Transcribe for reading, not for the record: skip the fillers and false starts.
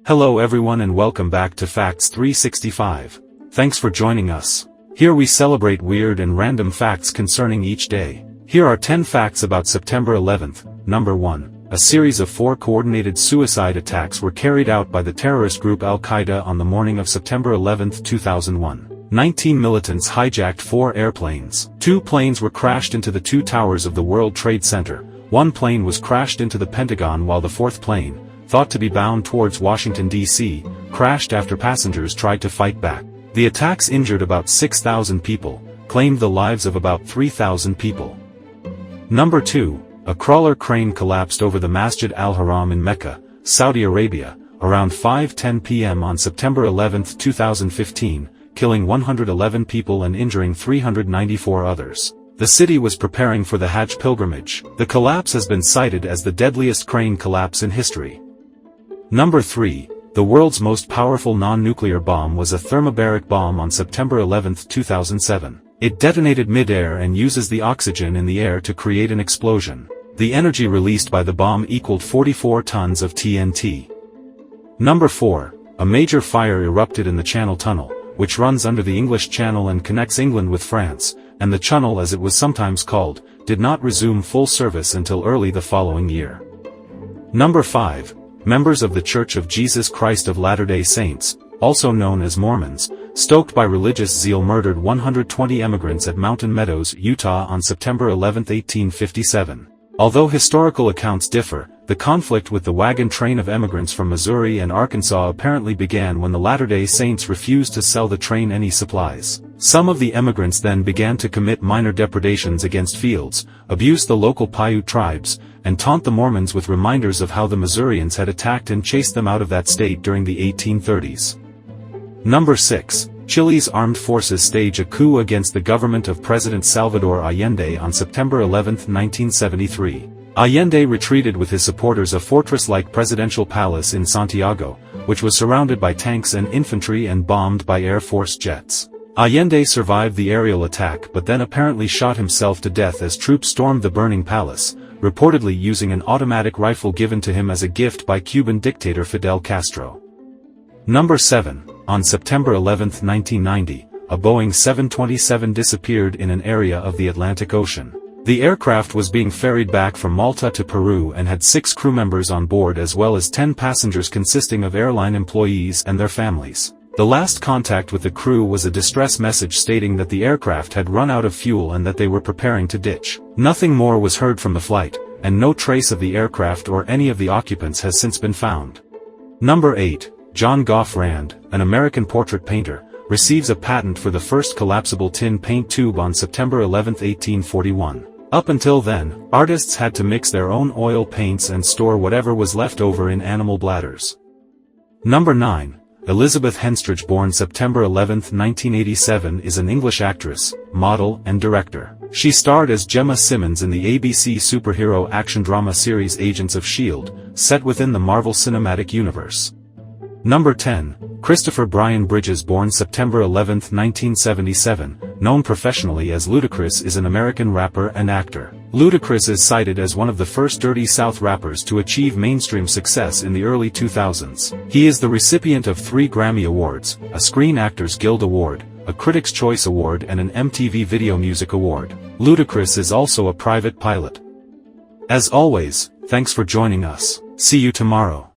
Hello everyone and welcome back to Facts 365. Thanks for joining us. Here we celebrate weird and random facts concerning each day. Here are 10 facts about September 11th. Number 1. A series of 4 coordinated suicide attacks were carried out by the terrorist group Al-Qaeda on the morning of September 11, 2001. 19 militants hijacked 4 airplanes. 2 planes were crashed into the 2 towers of the World Trade Center. 1 plane was crashed into the Pentagon while the 4th plane, thought to be bound towards Washington, D.C., crashed after passengers tried to fight back. The attacks injured about 6,000 people, claimed the lives of about 3,000 people. Number 2. A crawler crane collapsed over the Masjid al-Haram in Mecca, Saudi Arabia, around 5:10 p.m. on September 11, 2015, killing 111 people and injuring 394 others. The city was preparing for the Hajj pilgrimage. The collapse has been cited as the deadliest crane collapse in history. Number 3. The world's most powerful non-nuclear bomb was a thermobaric bomb on September 11, 2007. It detonated mid-air and uses the oxygen in the air to create an explosion. The energy released by the bomb equaled 44 tons of TNT. Number 4. A major fire erupted in the Channel Tunnel, which runs under the English Channel and connects England with France, and the Channel, as it was sometimes called, did not resume full service until early the following year. Number 5. Members of the Church of Jesus Christ of Latter-day Saints, also known as Mormons, stoked by religious zeal, murdered 120 immigrants at Mountain Meadows, Utah on September 11, 1857. Although historical accounts differ, the conflict with the wagon train of immigrants from Missouri and Arkansas apparently began when the Latter-day Saints refused to sell the train any supplies. Some of the immigrants then began to commit minor depredations against fields, abuse the local Paiute tribes, and taunt the Mormons with reminders of how the Missourians had attacked and chased them out of that state during the 1830s. Number 6. Chile's armed forces stage a coup against the government of President Salvador Allende on September 11, 1973. Allende retreated with his supporters a fortress-like presidential palace in Santiago, which was surrounded by tanks and infantry and bombed by Air Force jets. Allende survived the aerial attack but then apparently shot himself to death as troops stormed the burning palace, reportedly using an automatic rifle given to him as a gift by Cuban dictator Fidel Castro. Number 7. On September 11, 1990, a Boeing 727 disappeared in an area of the Atlantic Ocean. The aircraft was being ferried back from Malta to Peru and had 6 crew members on board as well as 10 passengers consisting of airline employees and their families. The last contact with the crew was a distress message stating that the aircraft had run out of fuel and that they were preparing to ditch. Nothing more was heard from the flight, and no trace of the aircraft or any of the occupants has since been found. Number 8. John Gough Rand, an American portrait painter, receives a patent for the first collapsible tin paint tube on September 11, 1841. Up until then, artists had to mix their own oil paints and store whatever was left over in animal bladders. Number 9. Elizabeth Henstridge, born September 11, 1987, is an English actress, model, and director. She starred as Gemma Simmons in the ABC superhero action drama series Agents of S.H.I.E.L.D., set within the Marvel Cinematic Universe. Number 10. Christopher Brian Bridges, born September 11, 1977, known professionally as Ludacris, is an American rapper and actor. Ludacris is cited as one of the first Dirty South rappers to achieve mainstream success in the early 2000s. He is the recipient of 3 Grammy Awards, a Screen Actors Guild Award, a Critics' Choice Award and an MTV Video Music Award. Ludacris is also a private pilot. As always, thanks for joining us. See you tomorrow.